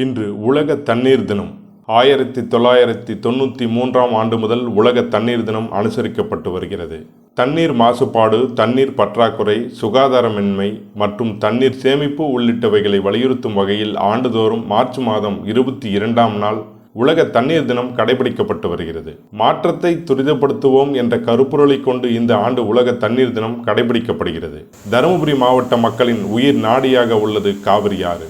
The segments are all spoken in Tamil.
இன்று உலக தண்ணீர் தினம். 1993ஆம் ஆண்டு முதல் உலக தண்ணீர் தினம் அனுசரிக்கப்பட்டு வருகிறது. தண்ணீர் மாசுபாடு, தண்ணீர் பற்றாக்குறை, சுகாதாரமின்மை மற்றும் தண்ணீர் சேமிப்பு உள்ளிட்டவைகளை வலியுறுத்தும் வகையில் ஆண்டுதோறும் மார்ச் மாதம் 22ஆம் நாள் உலக தண்ணீர் தினம் கடைபிடிக்கப்பட்டு வருகிறது. மாற்றத்தை துரிதப்படுத்துவோம் என்ற கருப்பொருளை கொண்டு இந்த ஆண்டு உலக தண்ணீர் தினம் கடைபிடிக்கப்படுகிறது. தருமபுரி மாவட்ட மக்களின் உயிர் நாடியாக உள்ளது காவிரி ஆறு.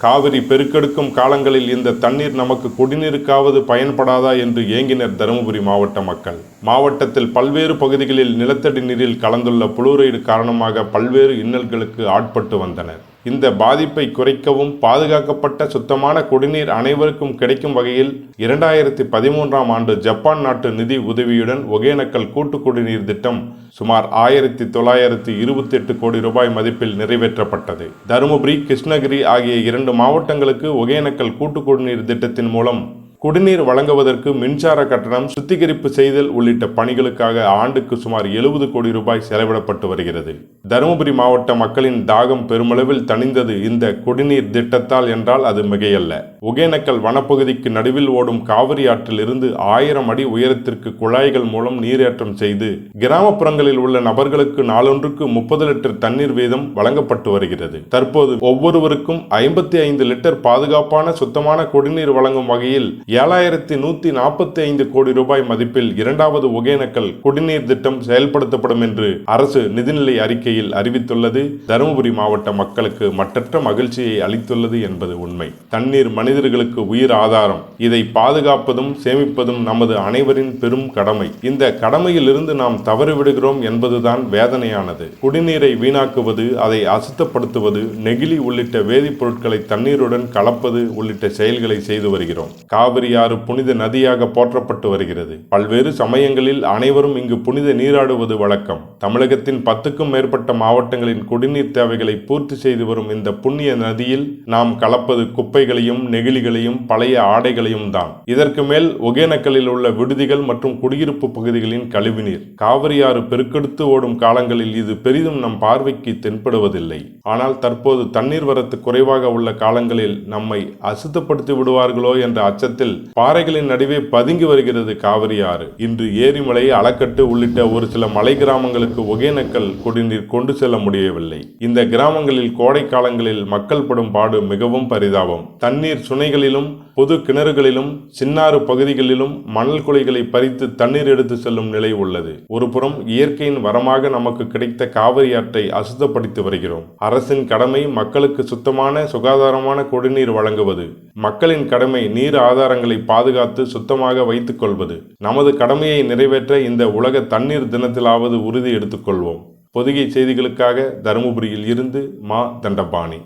காவிரி பெருக்கெடுக்கும் காலங்களில் இந்த தண்ணீர் நமக்கு குடிநீருக்காவது பயன்படாதா என்று ஏங்கினர் தருமபுரி மாவட்ட மக்கள். மாவட்டத்தில் பல்வேறு பகுதிகளில் நிலத்தடி நீரில் கலந்துள்ள புளூரைடு காரணமாக பல்வேறு இன்னல்களுக்கு ஆட்பட்டு வந்தனர். இந்த பாதிப்பை குறைக்கவும் பாதுகாக்கப்பட்ட சுத்தமான குடிநீர் அனைவருக்கும் கிடைக்கும் வகையில் 2013ஆம் ஆண்டு ஜப்பான் நாட்டு நிதி உதவியுடன் ஒகேனக்கல் கூட்டு குடிநீர் திட்டம் சுமார் 1928 கோடி ரூபாய் மதிப்பில் நிறைவேற்றப்பட்டது. தருமபுரி, கிருஷ்ணகிரி ஆகிய 2 மாவட்டங்களுக்கு ஒகேனக்கல் கூட்டு குடிநீர் திட்டத்தின் மூலம் குடிநீர் வழங்குவதற்கு மின்சார கட்டணம், சுத்திகரிப்பு செய்தல் உள்ளிட்ட பணிகளுக்காக ஆண்டுக்கு சுமார் 70 கோடி ரூபாய் செலவிடப்பட்டு வருகிறது. தருமபுரி மாவட்ட மக்களின் தாகம் பெருமளவில் தணிந்தது இந்த குடிநீர் திட்டத்தால் என்றால் அது மிகையல்ல. ஒகேனக்கல் வனப்பகுதிக்கு நடுவில் ஓடும் காவிரி ஆற்றில் இருந்து 1000 அடி உயரத்திற்கு குழாய்கள் மூலம் நீரேற்றம் செய்து கிராமப்புறங்களில் உள்ள நபர்களுக்கு நாளொன்றுக்கு 30 லிட்டர் தண்ணீர் வீதம் வழங்கப்பட்டு வருகிறது. தற்போது ஒவ்வொருவருக்கும் 55 லிட்டர் பாதுகாப்பான சுத்தமான குடிநீர் வழங்கும் வகையில் 7145 கோடி ரூபாய் மதிப்பில் 2வது ஒகேனக்கல் குடிநீர் திட்டம் செயல்படுத்தப்படும் என்று அரசு நிதிநிலை அறிக்கையில் அறிவித்துள்ளது. தருமபுரி மாவட்ட மக்களுக்கு மட்டற்ற மகிழ்ச்சியை அளித்துள்ளது என்பது உண்மை. தண்ணீர் மனிதர்களுக்கு உயிர் ஆதாரம். இதை பாதுகாப்பதும் சேமிப்பதும் நமது அனைவரின் பெரும் கடமை. இந்த கடமையில் இருந்து நாம் தவறிவிடுகிறோம் என்பதுதான் வேதனையானது. குடிநீரை வீணாக்குவது, அதை அசுத்தப்படுத்துவது, நெகிழி உள்ளிட்ட வேதிப்பொருட்களை தண்ணீருடன் கலப்பது உள்ளிட்ட செயல்களை செய்து வருகிறோம். காவிரி ஆறு புனித நதியாக போற்றப்பட்டு வருகிறது. பல்வேறு சமயங்களில் அனைவரும் இங்கு புனித நீராடுவது வழக்கம். தமிழகத்தின் 10க்கும் மேற்பட்ட மாவட்டங்களின் குடிநீர் தேவைகளை பூர்த்தி செய்து வரும் இந்த புண்ணிய நதியில் நாம் கலப்பது குப்பைகளையும் நெகிழிகளையும் பழைய ஆடைகளையும் தான். இதற்கு மேல் ஒகேனக்கலில் உள்ள விடுதிகள் மற்றும் குடியிருப்பு பகுதிகளின் கழிவுநீர். காவிரி ஆறு பெருக்கெடுத்து ஓடும் காலங்களில் இது பெரிதும் நம் பார்வைக்கு தென்படுவதில்லை. ஆனால் தற்போது தண்ணீர் வரத்து குறைவாக உள்ள காலங்களில் நம்மை அசுத்தப்படுத்தி விடுவார்களோ என்ற அச்சத்தில் பாறைகளின் நடுவே பதுங்கி வருகிறது காவிரி ஆறு. இன்று ஏரிமலை, அளக்கட்டு உள்ளிட்ட ஒரு சில மலை கிராமங்களுக்கு ஒகேனக்கல் குடிநீர் கொண்டு செல்ல முடியவில்லை. இந்த கிராமங்களில் கோடை காலங்களில் மக்கள் படும் பாடு மிகவும் பரிதாபம். தண்ணீர் சுனைகளிலும் பொது கிணறுகளிலும் சின்னாறு பகுதிகளிலும் மணல் குலைகளை பறித்து தண்ணீர் எடுத்து செல்லும் நிலை உள்ளது. ஒருபுறம் இயற்கையின் வரமாக நமக்கு கிடைத்த காவிரி ஆற்றை அசுத்தப்படுத்தி வருகிறோம். அரசின் கடமை மக்களுக்கு சுத்தமான சுகாதாரமான குடிநீர் வழங்குவது. மக்களின் கடமை நீர் ஆதாரங்களை பாதுகாத்து சுத்தமாக வைத்துக் கொள்வது. நமது கடமையை நிறைவேற்ற இந்த உலக தண்ணீர் தினத்திலாவது உறுதி எடுத்துக்கொள்வோம். பொதிகை செய்திகளுக்காக தருமபுரியில் இருந்து மா. தண்டபாணி.